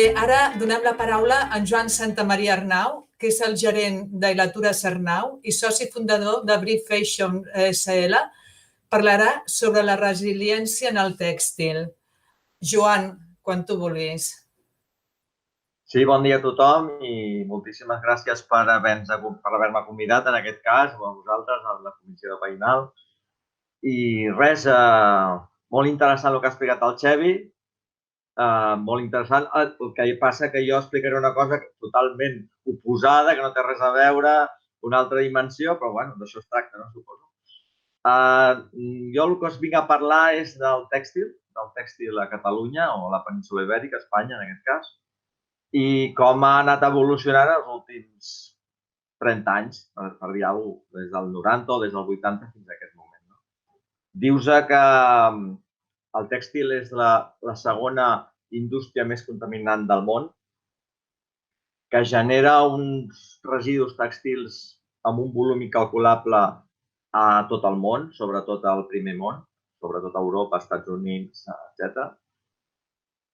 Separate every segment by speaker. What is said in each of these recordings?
Speaker 1: Ara donem la paraula a en Joan Santamaria Arnau, que és el gerent d'Ailatura Arnau i soci fundador de Brief Fashion SL. Parlarà sobre la resiliència en el tèxtil. Joan, quan tu vulguis.
Speaker 2: Sí, bon dia a tothom i moltíssimes gràcies per haver-me convidat, en aquest cas, o a vosaltres, a la Comissió de Veïnal. I res, molt interessant el que ha explicat el Xevi, molt interessant. El que passa que jo explicaré una cosa totalment oposada, que no té res a veure, una altra dimensió, però bueno, d'això es tracta, no? Suposo. Jo el que us vinc a parlar és del tèxtil a Catalunya, o a la península Ibèrica, a Espanya en aquest cas, i com ha anat evolucionant els últims 30 anys, per dir alguna cosa, des del 90 o des del 80 fins a aquest moment. Dius que el tèxtil és la segona indústria més contaminant del món, que genera uns residus tèxtils amb un volum incalculable a tot el món, sobretot al primer món, sobretot a Europa, Estats Units, etc.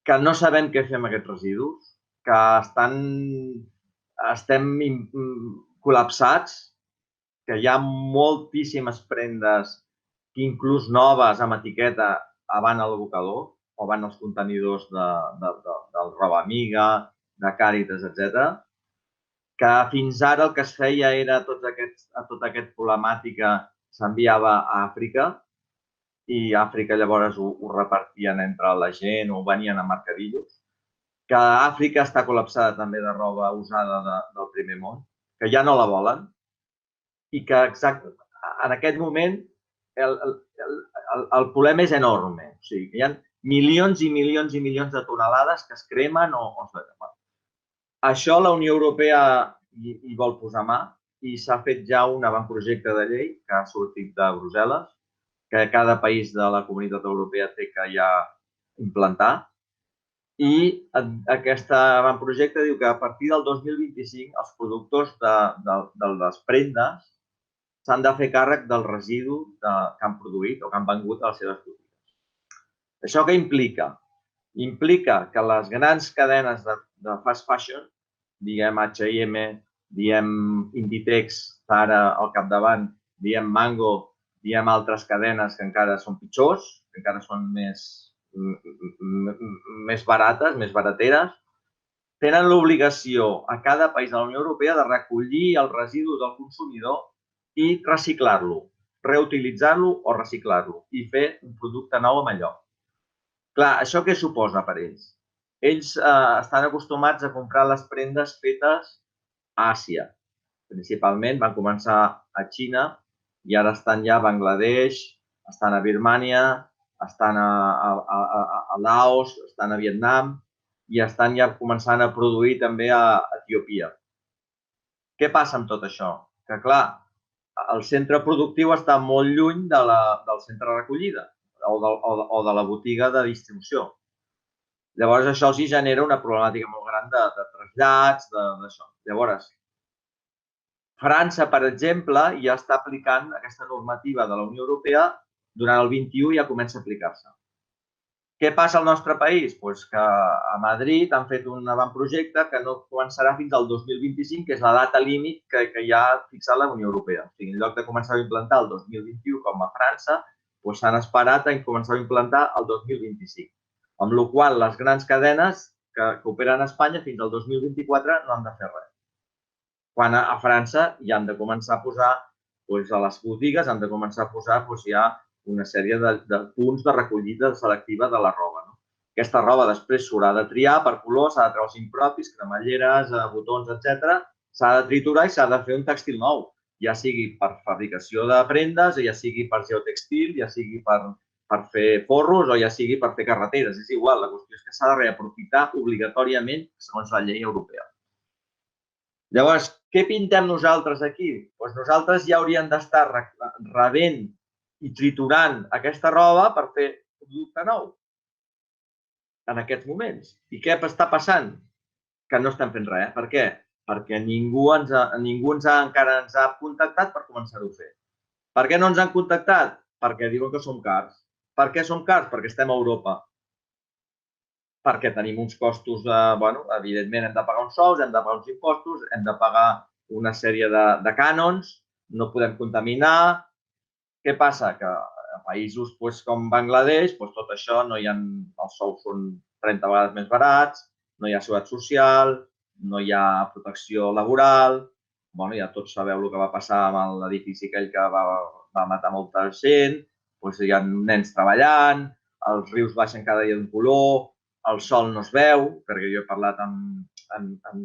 Speaker 2: Que no sabem què fer amb aquests residus, que estem col·lapsats, que hi ha moltíssimes prendes que inclús noves amb etiqueta van al abocador o van als contenidors del Roba Amiga, de Càritas, etc. Que fins ara el que es feia era tota aquesta problemàtica s'enviava a Àfrica i a Àfrica llavors ho repartien entre la gent o venien a mercadillos. Que Àfrica està col·lapsada també de roba usada del primer món, que ja no la volen i que en aquest moment el problema és enorme. O sigui, que hi ha milions i milions i milions de tonelades que es cremen o es veuen. Això la Unió Europea hi vol posar mà i s'ha fet ja un avantprojecte de llei que ha sortit de Brussel·les, que cada país de la Comunitat Europea té que ja implantar. I aquest avantprojecte diu que a partir del 2025 els productors de les prendes s'han de fer càrrec del residu que han produït o que han vengut a les seves botigues. Això què implica? Implica que les grans cadenes de fast fashion, diguem H&M, diguem Inditex, Zara al capdavant, diguem Mango, diguem altres cadenes que encara són pitjors, que encara són més barates, més barateres, tenen l'obligació a cada país de la Unió Europea de recollir el residu del consumidor i reciclar-lo, reutilitzar-lo o reciclar-lo i fer un producte nou amb allò. Clar, això què suposa per ells? Ells estan acostumats a comprar les prendes fetes a Àsia. Principalment van començar a Xina i ara estan ja a Bangladesh, estan a Birmània, estan a Laos, estan a Vietnam i estan ja començant a produir també a Etiòpia. Què passa amb tot això? Que, clar, el centre productiu està molt lluny del centre de recollida o de la botiga de distribució. Llavors, això els genera una problemàtica molt gran de trasllats, d'això. Llavors, França, per exemple, ja està aplicant aquesta normativa de la Unió Europea. Durant el 21 ja comença a aplicar-se. Què passa al nostre país? Doncs que a Madrid han fet un avantprojecte que no començarà fins al 2025, que és la data límit que ja ha fixat la Unió Europea. O sigui, en lloc de començar a implantar el 2021 com a França, s'han esperat a començar a implantar el 2025. Amb la qual cosa les grans cadenes que operen a Espanya fins al 2024 no han de fer res. Quan a França ja han de començar a posar, a les botigues han de començar a posar ja una sèrie de punts de recollida selectiva de la roba. Aquesta roba després s'haurà de triar per color, s'ha de treure els impropis, cremalleres, botons, etc. S'ha de triturar i s'ha de fer un tèxtil nou, ja sigui per fabricació de prendes, ja sigui per geotèxtil, ja sigui per fer forros o ja sigui per fer carreteres. És igual, la qüestió és que s'ha de reaprofitar obligatòriament segons la llei europea. Llavors, què pintem nosaltres aquí? Doncs nosaltres ja hauríem d'estar rebent i triturant aquesta roba per fer producte nou en aquests moments. I què està passant? Que no estem fent res. Per què? Perquè ningú encara ens ha contactat per començar-ho a fer. Per què no ens han contactat? Perquè diuen que som cars. Per què som cars? Perquè estem a Europa. perquè tenim uns costos, evidentment hem de pagar uns sous, hem de pagar uns impostos, hem de pagar una sèrie de cànons, no podem contaminar. Què passa? Que a països com Bangladesh, tot això no hi ha, els sous són 30 vegades més barats, no hi ha seguretat social, no hi ha protecció laboral. Ja tots sabeu el que va passar amb l'edifici aquell que va matar molta gent, hi ha nens treballant, els rius baixen cada dia d'un color, el sol no es veu, perquè jo he parlat amb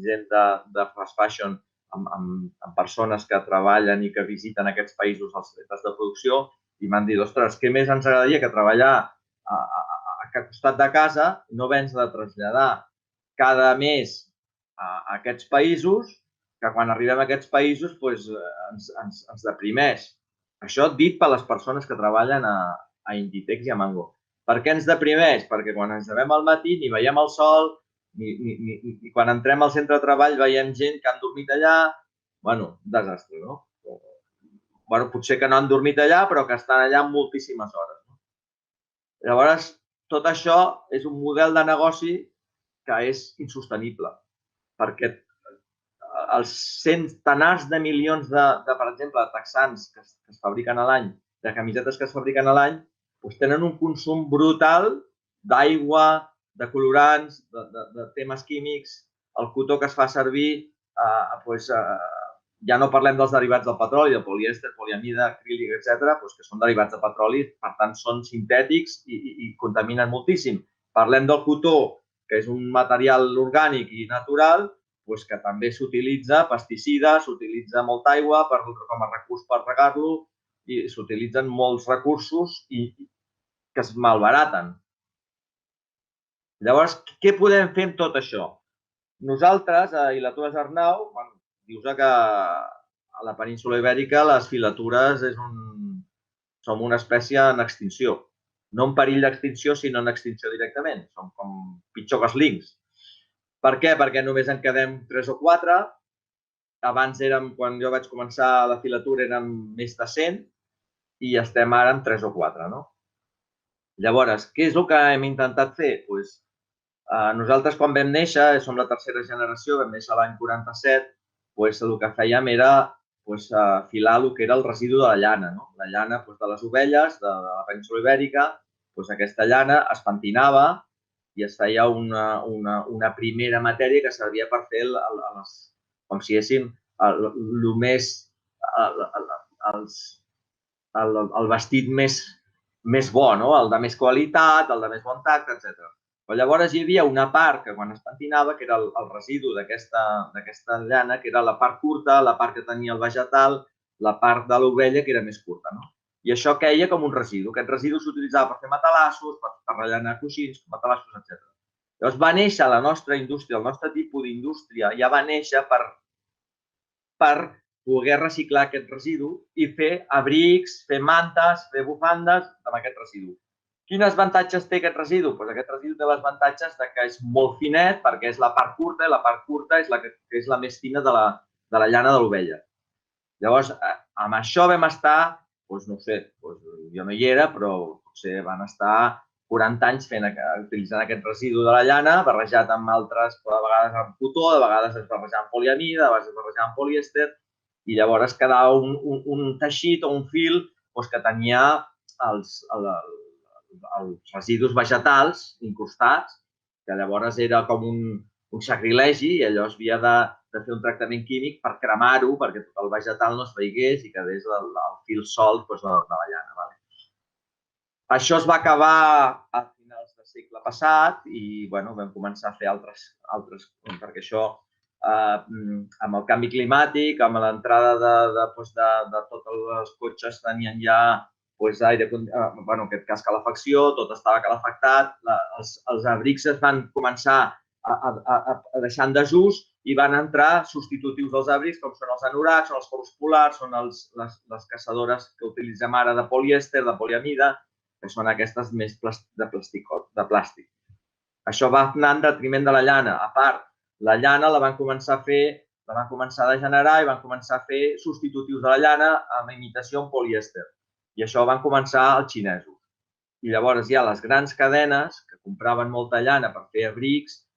Speaker 2: gent de fast fashion, amb persones que treballen i que visiten aquests països als centres de producció i m'han dit, ostres, què més ens agradaria que treballar a costat de casa, no haver-nos de traslladar cada mes a aquests països, que quan arribem a aquests països ens deprimeix. Això dit per les persones que treballen a Inditex i a Mango. Per què ens deprimeix? Perquè quan ens llevem al matí ni veiem el sol, ni quan entrem al centre de treball veiem gent que han dormit allà. Desastre, no? Potser que no han dormit allà, però que estan allà moltíssimes hores. Llavors, tot això és un model de negoci que és insostenible, perquè els centenars de milions per exemple, de texans que es fabriquen a l'any, de camisetes que es fabriquen a l'any, tenen un consum brutal d'aigua, de colorants, de temes químics. El cotó que es fa servir, ja no parlem dels derivats del petroli, de polièster, poliamida, acrílic, etc., que són derivats de petroli, per tant, són sintètics i contaminen moltíssim. Parlem del cotó, que és un material orgànic i natural, que també s'utilitza pesticides, s'utilitza molta aigua com a recurs per regar-lo i s'utilitzen molts recursos que es malbaraten. Llavors, què podem fer amb tot això? Nosaltres, a Filatures Arnau, dius que a la península Ibèrica les filatures som una espècie en extinció. No en perill d'extinció, sinó en extinció directament. Som com pitjor que els linxs. Per què? Perquè només en quedem 3 o 4. Abans quan jo vaig començar la filatura érem més de 100 i estem ara en 3 o 4. Llavors, què és el que hem intentat fer? Nosaltres quan vam néixer, som la tercera generació, vam néixer l'any 47, el que fèiem era filar el que era el residu de la llana. La llana de les ovelles de la península Ibèrica, aquesta llana es pentinava i es feia una primera matèria que servia per fer com si diguéssim el vestit més bo, el de més qualitat, el de més bon tacte, etc. Però llavors hi havia una part que quan es pentinava, que era el residu d'aquesta llana, que era la part curta, la part que tenia el vegetal, la part de l'ovella que era més curta. I això queia com un residu. Aquest residu s'utilitzava per fer matalassos, per rellenar coixins, matalassos, etc. Llavors va néixer la nostra indústria, el nostre tipus d'indústria ja va néixer per poder reciclar aquest residu i fer abrics, fer mantes, fer bufandes amb aquest residu. Quins avantatges té aquest residu? Aquest residu té els avantatges que és molt finet perquè és la part curta i la part curta és la més fina de la llana de l'ovella. Llavors, amb això vam estar, no sé, jo no hi era, però potser van estar 40 anys utilitzant aquest residu de la llana, barrejat amb altres, de vegades amb cotó, de vegades es barrejava amb poliamida, de vegades es barrejava amb polièster, i llavors quedava un teixit o un fil que tenia els residus vegetals incrustats, que llavors era com un sacrilegi i allò es havia de fer un tractament químic per cremar-ho perquè tot el vegetal no es veiés i quedés el fil solt de la llana. Això es va acabar a finals del segle passat i vam començar a fer altres, perquè això, amb el canvi climàtic, amb l'entrada de tots els cotxes tenien ja aire, en aquest cas calefacció, tot estava calefactat, els abrics es van començar a deixar en desús i van entrar substitutius dels abrics com són els anoraks, són els gorros polars, són les caçadores que utilitzem ara de polièster, de poliamida, que són aquestes més de plàstic. Això va anar en detriment de la llana. A part, la llana la van començar a degenerar i van començar a fer substitutius de la llana amb imitació en polièster. I això van començar els xinesos. I llavors ja les grans cadenes que compraven molta llana per fer abrics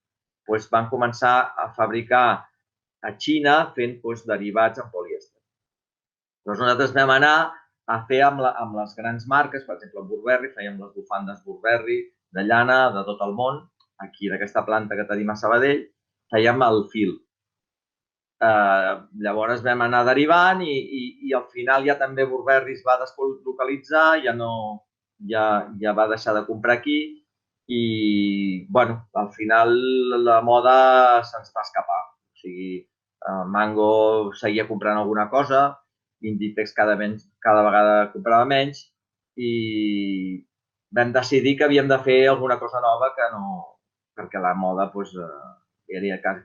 Speaker 2: van començar a fabricar a Xina fent derivats en polièster. Llavors nosaltres vam anar a fer amb les grans marques, per exemple, Burberry, fèiem les bufandes Burberry de llana de tot el món, aquí d'aquesta planta que tenim a Sabadell, fèiem el fil. Llavors vam anar derivant i al final ja també Burberry es va deslocalitzar, ja va deixar de comprar aquí i, bueno, al final la moda se'ns va escapar. O sigui, Mango seguia comprant alguna cosa, Inditex cada vegada comprava menys i vam decidir que havíem de fer alguna cosa nova perquè la moda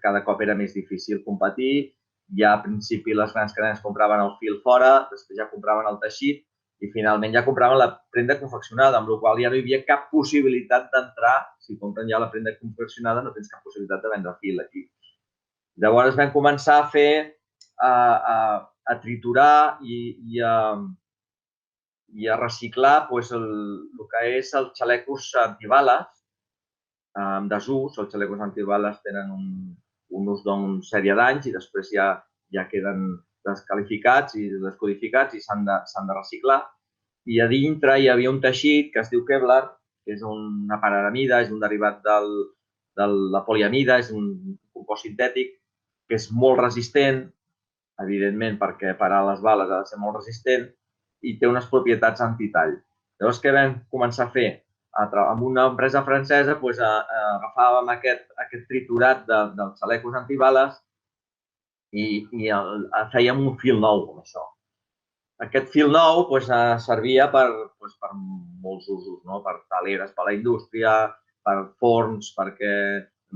Speaker 2: cada cop era més difícil competir. Ja al principi les grans cadenes compraven el fil fora, després ja compraven el teixit i finalment ja compraven la prenda confeccionada, amb la qual ja no hi havia cap possibilitat d'entrar. Si compren ja la prenda confeccionada no tens cap possibilitat de vendre fil aquí. Llavors vam començar a fer, a triturar i a reciclar el que és els xalecos antibales en desús. Els xalecos antibales tenen un ús d'una sèrie d'anys i després ja queden descalificats i descodificats i s'han de reciclar. I a dintre hi havia un teixit que es diu Kevlar, que és una pararamida, és un derivat de la poliamida, és un compost sintètic que és molt resistent, evidentment perquè parar les bales ha de ser molt resistent i té unes propietats antitall. Llavors què vam començar a fer? Amb una empresa francesa agafàvem aquest triturat dels xalecos antibales i fèiem un fil nou amb això. Aquest fil nou servia per molts usos, per taleres, per la indústria, per forns, perquè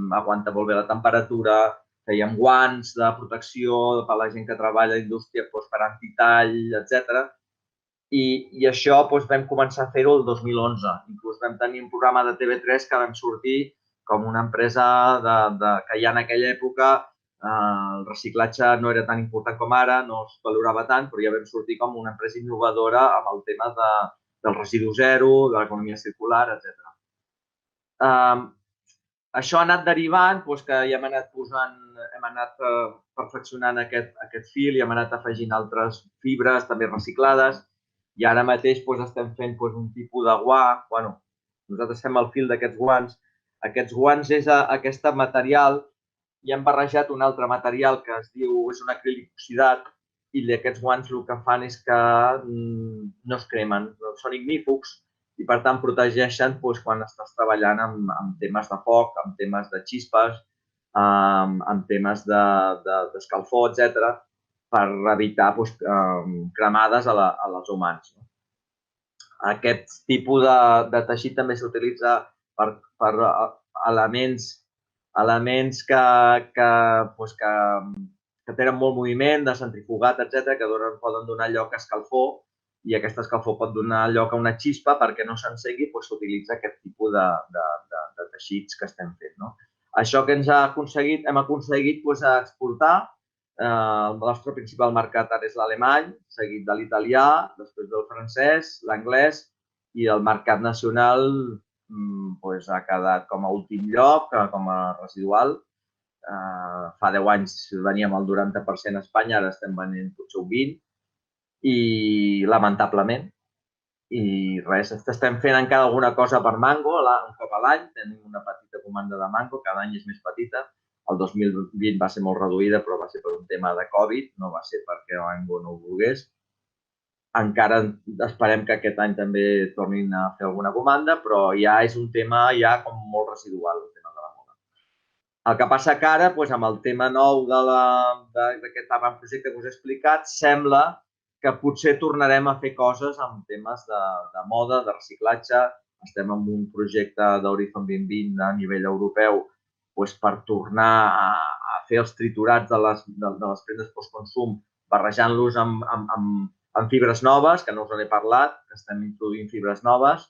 Speaker 2: aguanta molt bé la temperatura, fèiem guants de protecció per a la gent que treballa a la indústria, per antitall, etc. I això vam començar a fer-ho el 2011. Inclús vam tenir un programa de TV3 que vam sortir com una empresa que ja en aquella època el reciclatge no era tan important com ara, no es valorava tant, però ja vam sortir com una empresa innovadora amb el tema del residu zero, de l'economia circular, etc. Això ha anat derivant que ja hem anat perfeccionant aquest fil i hem anat afegint altres fibres també reciclades i ara mateix estem fent un tipus de guant. Nosaltres fem el fil d'aquests guants. Aquests guants és aquest material i hem barrejat un altre material que és un acrílic oxidat i aquests guants el que fan és que no es cremen, són ignífugs i per tant protegeixen quan estàs treballant amb temes de foc, amb temes de xispes, amb temes d'escalfor, etc., per evitar cremades a les humans. Aquest tipus de teixit també s'utilitza per elements que tenen molt moviment, de centrifugat, etc., que poden donar lloc a escalfor i aquesta escalfor pot donar lloc a una xispa perquè no s'encegui, s'utilitza aquest tipus de teixits que estem fent. Això que ens ha aconseguit, hem aconseguit exportar. El nostre principal mercat ara és l'alemany, seguit de l'italià, després del francès, l'anglès i el mercat nacional ha quedat com a últim lloc, com a residual. Fa 10 anys veníem al 90% a Espanya, ara estem venent potser un 20%, i lamentablement. I res, estem fent encara alguna cosa per Mango, un cop a l'any, tenim una petita comanda de Mango, cada any és més petita. El 2020 va ser molt reduïda, però va ser per un tema de Covid, no va ser perquè Mango no ho volgués. Encara esperem que aquest any també tornin a fer alguna comanda, però ja és un tema com molt residual, el tema de la moda. El que passa que ara, amb el tema nou d'aquest avantprojecte que us he explicat, sembla que potser tornarem a fer coses amb temes de moda, de reciclatge. Estem en un projecte d'Horizon 2020 a nivell europeu per tornar a fer els triturats de les prendes postconsum, barrejant-los amb fibres noves, que no us n'he parlat, que estem introduint fibres noves.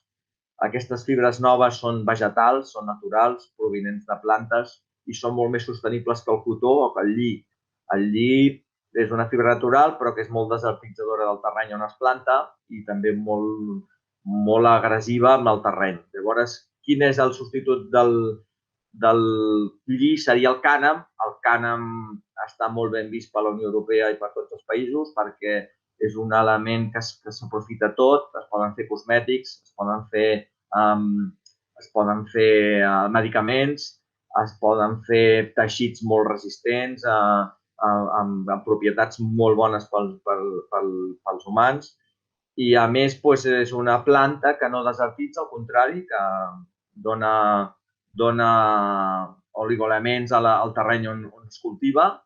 Speaker 2: Aquestes fibres noves són vegetals, són naturals, provinents de plantes i són molt més sostenibles que el cotó o que el lli. El lli és una fibra natural, però que és molt desertitzadora del terreny on es planta i també molt molt agressiva amb el terreny. Llavors, quin és el substitut del lli? Seria el cànem. El cànem està molt ben vist per la Unió Europea i per tots els països perquè és un element que s'aprofita tot, es poden fer cosmètics, es poden fer medicaments, es poden fer teixits molt resistents, amb propietats molt bones pels humans i, a més, és una planta que no desertitza, al contrari, que dona oligoelements al terreny on es cultiva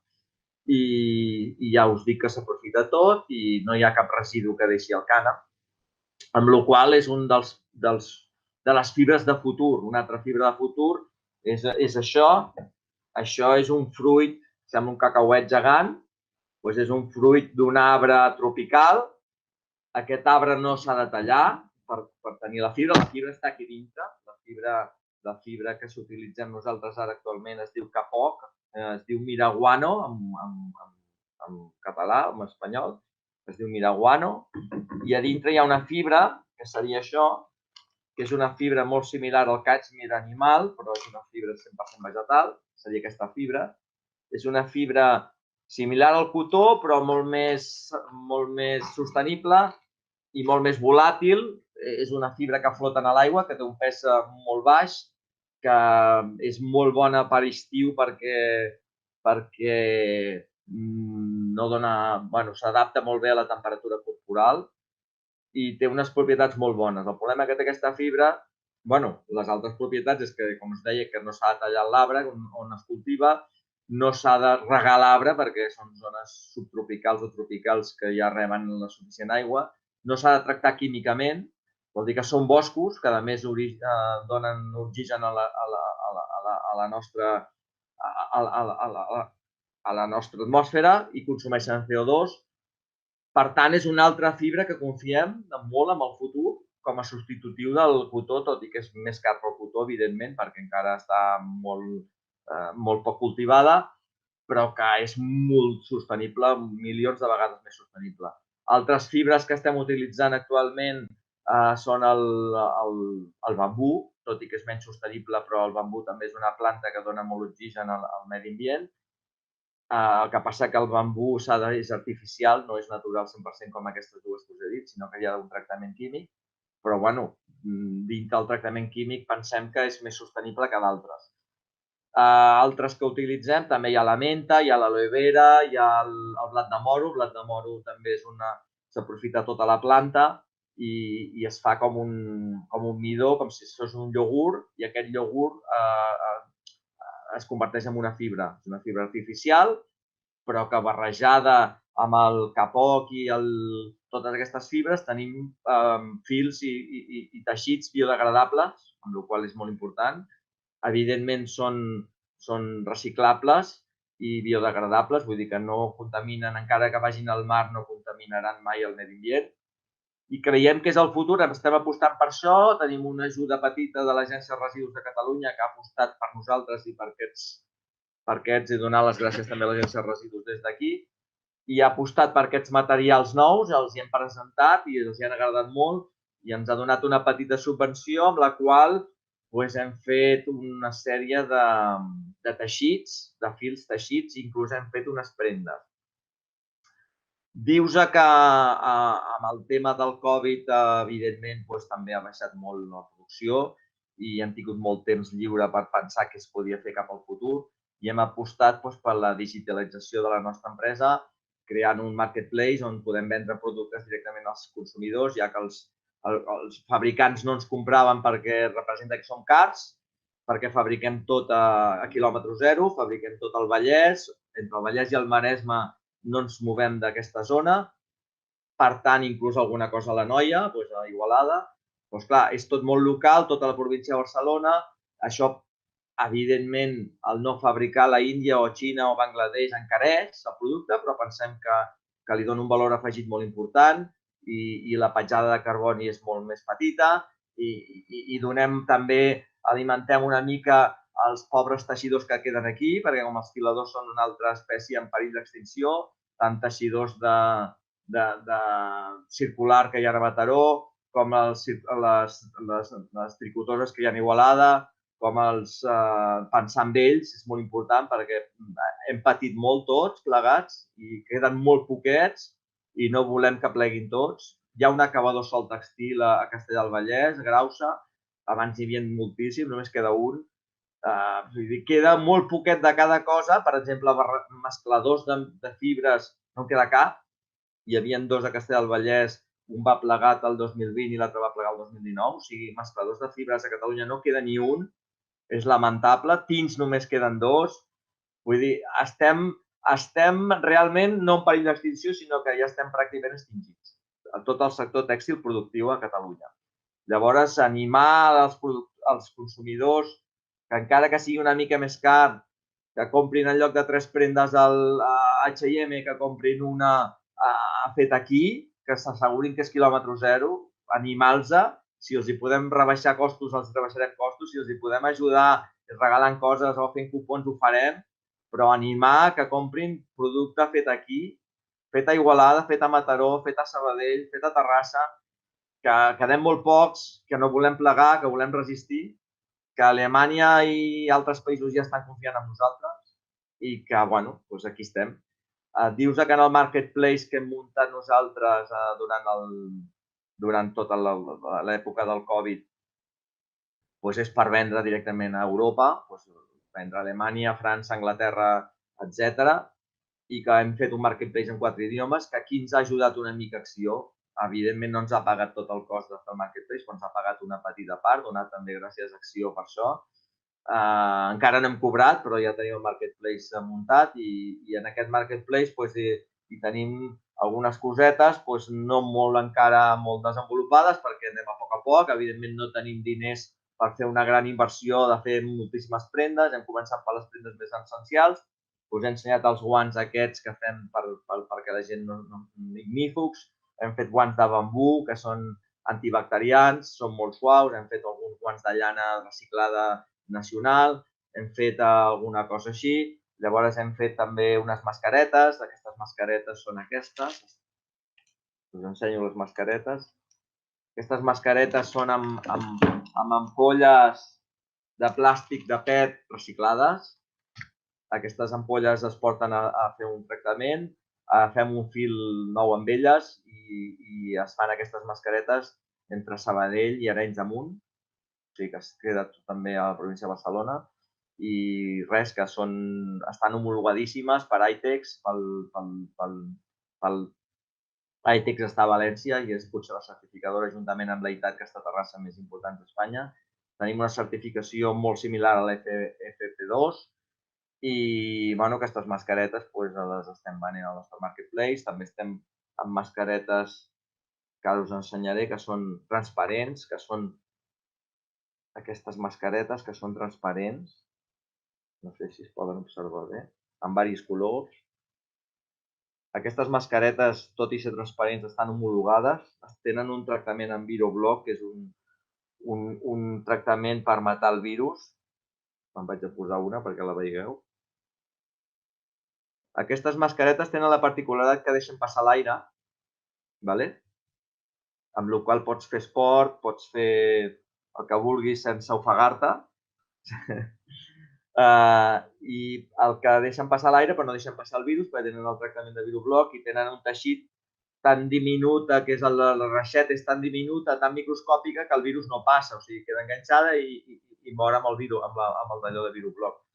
Speaker 2: i ja us dic que s'aprofita tot i no hi ha cap residu que deixi el cànem, amb la qual cosa és un de les fibres de futur. Una altra fibra de futur és això. Això és un fruit, sembla un cacauet gegant, doncs és un fruit d'un arbre tropical. Aquest arbre no s'ha de tallar per tenir la fibra. La fibra està aquí dintre. La fibra que s'utilitzem nosaltres ara actualment es diu capoc, es diu miraguano en català, en espanyol, es diu miraguano, i a dintre hi ha una fibra, que seria això, que és una fibra molt similar al càtxmir animal, però és una fibra 100% vegetal, seria aquesta fibra. És una fibra similar al cotó, però molt més sostenible i molt més volàtil. És una fibra que flota a l'aigua, que té un pes molt baix, que és molt bona per estiu perquè no dona, s'adapta molt bé a la temperatura corporal i té unes propietats molt bones. El problema que té aquesta fibra, les altres propietats és que, com us deia, que no s'ha de tallar l'arbre on es cultiva, no s'ha de regar l'arbre perquè són zones subtropicals o tropicals que ja reben la suficient aigua, no s'ha de tractar químicament, vol dir que són boscos que a més donen oxigen a la nostra atmosfera i consumeixen CO2. Per tant, és una altra fibra que confiem molt en el futur com a substitutiu del cotó, tot i que és més car que el cotó, evidentment, perquè encara està molt poc cultivada, però que és molt sostenible, milions de vegades més sostenible. Altres fibres que estem utilitzant actualment són el bambú, tot i que és menys sostenible, però el bambú també és una planta que dona molt oxigen al medi ambient. El que passa que el bambú és artificial, no és natural 100% com aquestes dues que us he dit, sinó que hi ha un tractament químic, però dintre del tractament químic pensem que és més sostenible que d'altres. Altres que utilitzem, també hi ha la menta, hi ha l'aloe vera, hi ha el blat de moro. El blat de moro també s'aprofita tota la planta i es fa com un midó, com si fos un iogurt, i aquest iogurt es converteix en una fibra. És una fibra artificial, però que barrejada amb el capoc i totes aquestes fibres tenim fils i teixits biodegradables, amb la qual cosa és molt important. Evidentment són reciclables i biodegradables, vull dir que no contaminen, encara que vagin al mar, no contaminaran mai el medi ambient. I creiem que és el futur, estem apostant per això, tenim una ajuda petita de l'Agència de Residus de Catalunya que ha apostat per nosaltres i per aquests i donar les gràcies també a l'Agència de Residus des d'aquí, i ha apostat per aquests materials nous, els hi hem presentat i els hi han agradat molt i ens ha donat una petita subvenció amb la qual hem fet una sèrie de teixits, de fils teixits, i inclús hem fet unes prendes. Dius que amb el tema del Covid, evidentment, també ha baixat molt la producció i hem tingut molt temps lliure per pensar què es podia fer cap al futur i hem apostat per la digitalització de la nostra empresa, creant un marketplace on podem vendre productes directament als consumidors, ja que els fabricants no ens compraven perquè representa que som cars, perquè fabriquem tot a quilòmetre zero, fabriquem tot al Vallès, entre el Vallès i el Maresme no ens movem d'aquesta zona, per tant, inclús alguna cosa a l'Anoia, a Igualada. Doncs clar, és tot molt local, tota la província de Barcelona. Això, evidentment, el no fabricar a la Índia o a Xina o a Bangladesh encareix el producte, però pensem que li dona un valor afegit molt important i la petjada de carboni és molt més petita i donem també, alimentem una mica els pobres teixidors que queden aquí, perquè com els filadors són una altra espècie en perill d'extinció, tant teixidors de circular que hi ha a Mataró, com les tricotoses que hi ha a Igualada, com els pensar en ells, és molt important perquè hem patit molt tots plegats i queden molt poquets i no volem que pleguin tots. Hi ha un acabador sol textil a Castellar del Vallès, a Grausa, abans hi havia moltíssim, només queda un. Queda molt poquet de cada cosa, per exemple, mescladors de fibres no en queda cap. Hi havia dos a Castellar del Vallès, un va plegat el 2020 i l'altre va plegar el 2019, o sigui, mescladors de fibres a Catalunya no queda ni un, és lamentable, tins només queden dos, vull dir, estem realment no en perill d'extinció, sinó que ja estem pràcticament extingits, a tot el sector tèxtil productiu a Catalunya. Llavors, animar els consumidors, que encara que sigui una mica més car, que comprin en lloc de 3 prendes al H&M, que comprin una feta aquí, que s'assegurin que és quilòmetre zero, animar-los, si els hi podem rebaixar costos, els rebaixarem costos, si els hi podem ajudar regalant coses o fent cupons, ho farem, però animar que comprin producte fet aquí, fet a Igualada, fet a Mataró, fet a Sabadell, fet a Terrassa, que quedem molt pocs, que no volem plegar, que volem resistir, que Alemanya i altres països ja estan confiant en nosaltres i que, bueno, doncs aquí estem. Dius que en el marketplace que hem muntat nosaltres durant tota l'època del Covid és per vendre directament a Europa, vendre a Alemanya, França, Anglaterra, etc. I que hem fet un marketplace en 4 idiomes, que aquí ens ha ajudat una mica Acció. Evidentment no ens ha pagat tot el cost de fer el marketplace, però ens ha pagat una petita part, donat també gràcies a Acció per això. Encara no hem cobrat, però ja tenim el marketplace muntat i en aquest marketplace hi tenim algunes cosetes, no molt encara molt desenvolupades perquè anem a poc. Evidentment no tenim diners per fer una gran inversió de fer moltíssimes prendes. Hem començat per les prendes més essencials. Us he ensenyat els guants aquests que fem perquè la gent no ignífugs. Hem fet guants de bambú que són antibacterians, són molt suaus. Hem fet alguns guants de llana reciclada nacional, hem fet alguna cosa així. Llavors hem fet també unes mascaretes. Aquestes mascaretes són aquestes. Us ensenyo les mascaretes. Aquestes mascaretes són amb ampolles de plàstic de PET reciclades. Aquestes ampolles es porten a fer un tractament, fem un fil nou amb elles i es fan aquestes mascaretes entre Sabadell i Arenys de Munt, o sigui que es queda també a la província de Barcelona, i res, que estan homologadíssimes per ITEX, pel ITEX està a València i és potser la certificadora juntament amb l'EITAT, que està a Terrassa, més important d'Espanya. Tenim una certificació molt similar a l'FP2 i aquestes mascaretes les estem venent al nostre marketplace. També estem amb mascaretes que ara us ensenyaré, que són transparents, que són aquestes mascaretes que són transparents. No sé si es poden observar bé, amb diversos colors. Aquestes mascaretes, tot i ser transparents, estan homologades. Tenen un tractament amb ViroBlock, que és un tractament per matar el virus. Me'n vaig a posar una perquè la veieu. Aquestes mascaretes tenen la particularitat que deixen passar l'aire, amb la qual pots fer esport, pots fer el que vulguis sense ofegar-te. I el que deixen passar l'aire però no deixen passar el virus, perquè tenen el tractament de ViroBlock i tenen un teixit tan diminuta, que és la reixeta és tan diminuta, tan microscòpica, que el virus no passa, o sigui, queda enganxada i mor amb el d'allò de ViroBlock.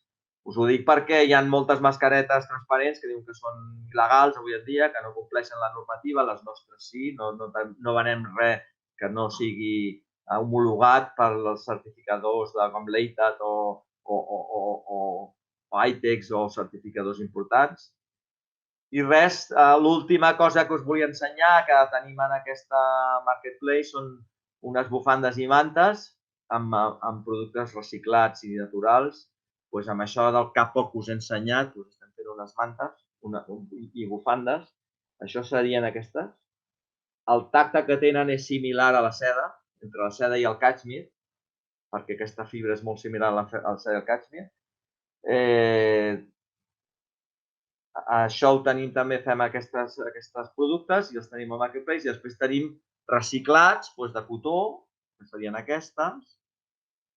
Speaker 2: Us ho dic perquè hi ha moltes mascaretes transparents que diuen que són il·legals avui en dia, que no compleixen la normativa, les nostres sí, no venem res que no sigui homologat per els certificadors com l'EITAT o ITEX o certificadors importants. I res, l'última cosa que us volia ensenyar que tenim en aquesta marketplace són unes bufandes i mantes amb productes reciclats i naturals. Amb això del que poc us he ensenyat, estem fent unes mantes i bufandes. Això serien aquestes. El tacte que tenen és similar a la seda, entre la seda i el cashmere, perquè aquesta fibra és molt similar a la seda i el cashmere. Això ho tenim també, fem aquests productes i els tenim al marketplace i després tenim reciclats de cotó, que serien aquestes.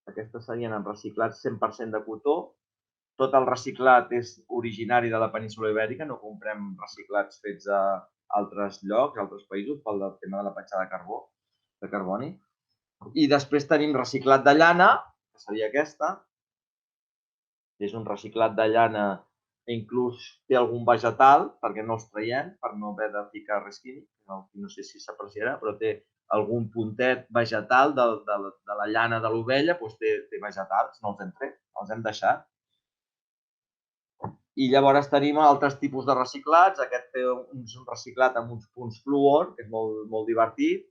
Speaker 2: Aquestes serien en reciclats 100% de cotó. Tot el reciclat és originari de la península Ibèrica, no comprem reciclats fets a altres llocs, a altres països, pel tema de la petjada de carboni. I després tenim reciclat de llana, que seria aquesta. És un reciclat de llana, inclús té algun vegetal, perquè no els traiem, per no haver de ficar res químic. No sé si s'apreciarà, però té algun puntet vegetal de la llana de l'ovella, té vegetals, no els hem tret, els hem deixat. I llavors tenim altres tipus de reciclats. Aquest té un reciclat amb uns punts fluor, que és molt divertit,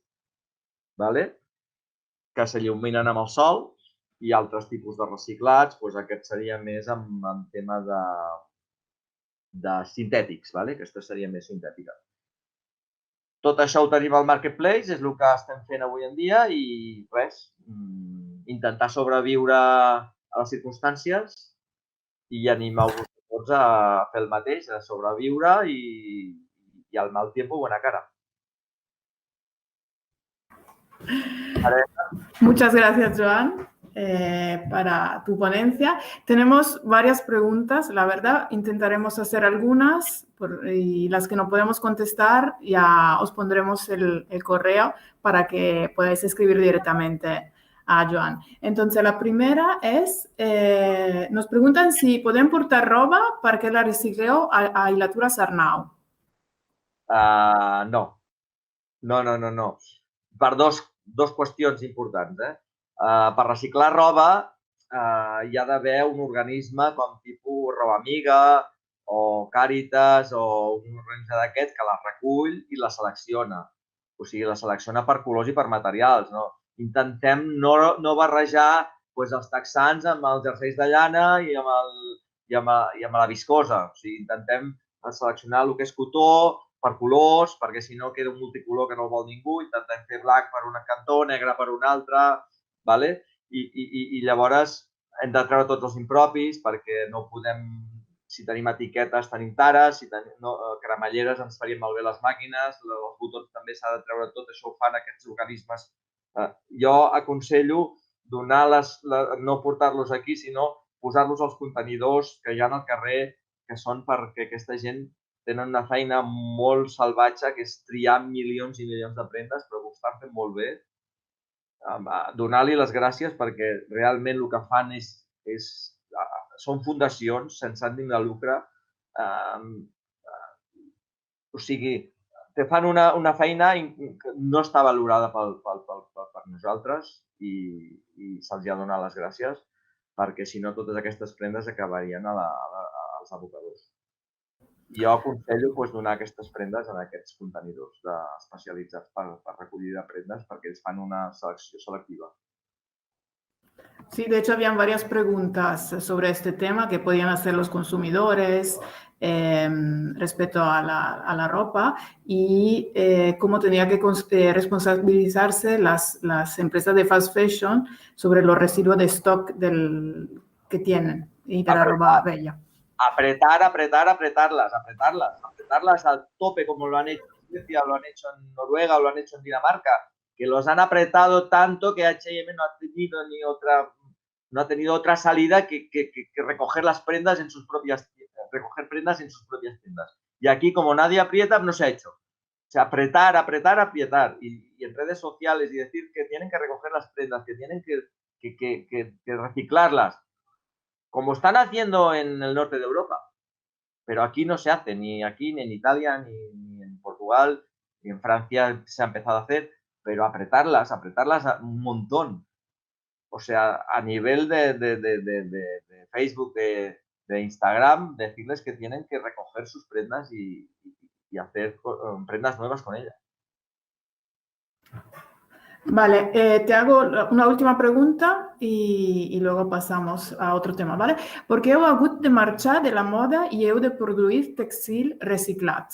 Speaker 2: que s'il·luminen amb el sol, i altres tipus de reciclats. Aquest seria més en tema de sintètics, aquesta seria més sintètica. Tot això ho tenim al Marketplace, és el que estem fent avui en dia i res, intentar sobreviure a les circumstàncies i animar-vos tots a fer el mateix, a sobreviure i al mal tiempo buena cara.
Speaker 3: Muchas gracias, Joan, para tu ponencia. Tenemos varias preguntas, la verdad. Intentaremos hacer algunas y las que no podemos contestar ya os pondremos el correo para que podáis escribir directamente a Joan. Entonces, la primera es, nos preguntan si podem portar roba perquè la recicleu a Ilatura Sarnau.
Speaker 2: No. Per dos qüestions importants. Per reciclar roba hi ha d'haver un organisme com tipus Roba Amiga o Càritas o un organisme d'aquest que la recull i la selecciona. O sigui, la selecciona per colors i per materials. Intentem no barrejar els texans amb els jerseis de llana i amb la viscosa. O sigui, intentem seleccionar el que és cotó per colors, perquè si no queda un multicolor que no el vol ningú, intentem fer blanc per un cantó, negre per un altre, i llavors hem de treure tots els impropis perquè no podem, si tenim etiquetes tenim tares, si tenim cremalleres ens farien malbé les màquines, els botons també s'ha de treure tot, això ho fan aquests organismes. Jo aconsello no portar-los aquí, sinó posar-los als contenidors que hi ha al carrer, que són perquè aquesta gent tenen una feina molt salvatge, que és triar milions i milions de prendes, però ho estan fent molt bé. Donar-li les gràcies perquè realment el que fan són fundacions sense ànim de lucre. O sigui, que fan una feina que no està valorada per nosaltres i se'ls ha de donar les gràcies perquè si no totes aquestes prendes acabarien als abocadors. Jo aconsello donar aquestes prendes en aquests contenidors especialitzats per recollir de prendes perquè ells fan una selecció selectiva.
Speaker 3: Sí, de hecho habían varias preguntas sobre este tema que podían hacer los consumidores respecto a la ropa y cómo tenía que responsabilizarse las empresas de fast fashion sobre los residuos de stock que tienen y de la ropa bella.
Speaker 2: Apretarlas al tope como lo han hecho en Suecia, lo han hecho en Noruega o lo han hecho en Dinamarca, que los han apretado tanto que H&M no ha tenido otra salida que recoger las prendas en sus propias tiendas. Y aquí, como nadie aprieta, no se ha hecho. O sea, apretar. Y en redes sociales y decir que tienen que recoger las prendas, que tienen que reciclarlas, como están haciendo en el norte de Europa. Pero aquí no se hace, ni aquí, ni en Italia, ni en Portugal, ni en Francia se ha empezado a hacer, pero apretarlas un montón. O sea, a nivel de Facebook, de Instagram, decirles que tienen que recoger sus prendas y hacer prendas nuevas con ellas.
Speaker 3: Vale, te hago una última pregunta y luego pasamos a otro tema, ¿vale? ¿Por qué heu hagut de marxar de la moda i heu de produir textil reciclat?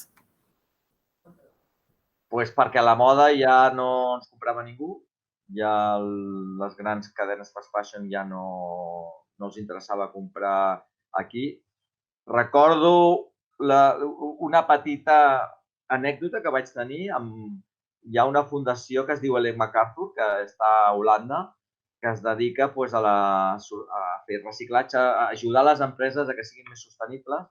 Speaker 2: Pues perquè a la moda ja no ens comprava ningú, ja les grans cadenes fast fashion ja no els interessava comprar aquí. Recordo una petita anècdota que vaig tenir amb hi ha una fundació que es diu Ellen MacArthur, que està a Holanda, que es dedica a fer reciclatge, a ajudar les empreses a que siguin més sostenibles.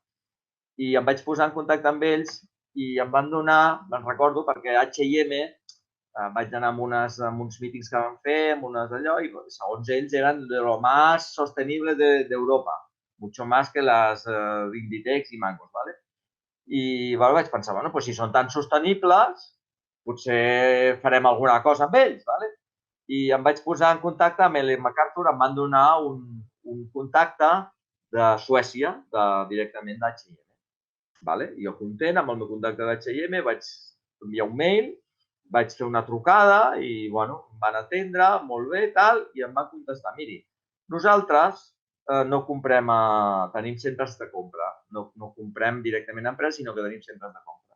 Speaker 2: I em vaig posar en contacte amb ells i em van donar, me'n recordo, perquè H&M vaig anar a uns mítings que van fer, amb unes d'allò, i segons ells eren de lo más sostenible d'Europa, mucho más que les Inditex i Mangos, ¿vale? I vaig pensar, bueno, pues si són tan sostenibles, potser farem alguna cosa amb ells, ¿vale? I em vaig posar en contacte amb Ellen MacArthur, em van donar un contacte de Suècia, directament d'H&M. Vale? Jo content amb el meu contacte d'H&M, vaig enviar un mail, vaig fer una trucada i, bueno, em van atendre, molt bé, tal, i em van contestar, miri, nosaltres no comprem, tenim centres de compra, no comprem directament a empreses, sinó que tenim centres de compra.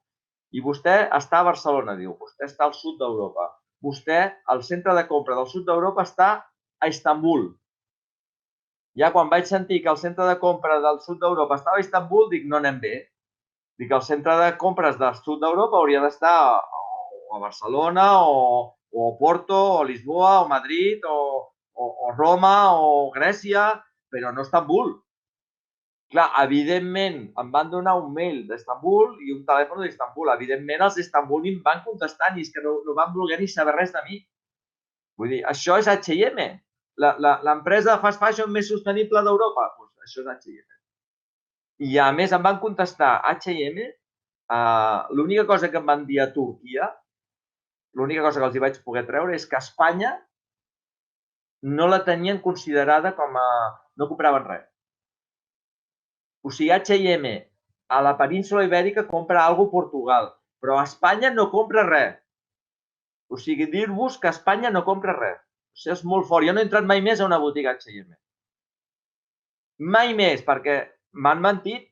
Speaker 2: I vostè està a Barcelona, diu, vostè està al sud d'Europa. Vostè, el centre de compra del sud d'Europa està a Istanbul. Ja quan vaig sentir que el centre de compra del sud d'Europa estava a Istanbul, dic, no anem bé. Dic, el centre de compres del sud d'Europa hauria d'estar a Barcelona o a Porto o Lisboa o Madrid o Roma o Grècia, però no a Istanbul. Clar, evidentment, em van donar un mail d'Istanbul i un telèfon d'Istanbul. Evidentment, els d'Istanbul ni em van contestar, ni és que no van voler ni saber res de mi. Vull dir, això és H&M, l'empresa de fast fashion més sostenible d'Europa. Doncs això és H&M. I a més em van contestar H&M, l'única cosa que em van dir a Turquia, l'única cosa que els hi vaig poder treure és que a Espanya no la tenien considerada com a... no compraven res. O sigui, H&M a la península Ibèrica compra alguna cosa a Portugal, però a Espanya no compra res. O sigui, dir-vos que a Espanya no compra res. Això és molt fort. Jo no he entrat mai més a una botiga H&M. Mai més, perquè m'han mentit.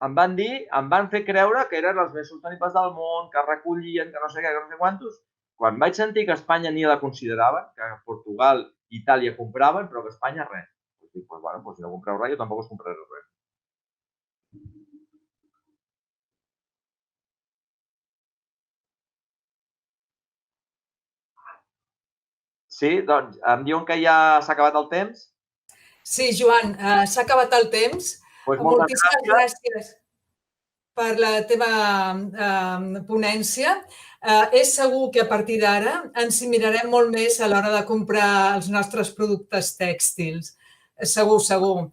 Speaker 2: Em van dir, em van fer creure que eren els més sostenibles del món, que recollien, que no sé què, que no sé quantos. Quan vaig sentir que a Espanya ni la consideraven, que a Portugal i Itàlia compraven, però que a Espanya res. Dic, doncs, bueno, si no compreu res, jo tampoc us compraré res. Sí, doncs em diuen que ja s'ha acabat el temps.
Speaker 1: Sí, Joan, s'ha acabat el temps. Moltíssimes gràcies per la teva ponència. És segur que a partir d'ara ens hi mirarem molt més a l'hora de comprar els nostres productes tèxtils. Segur, segur.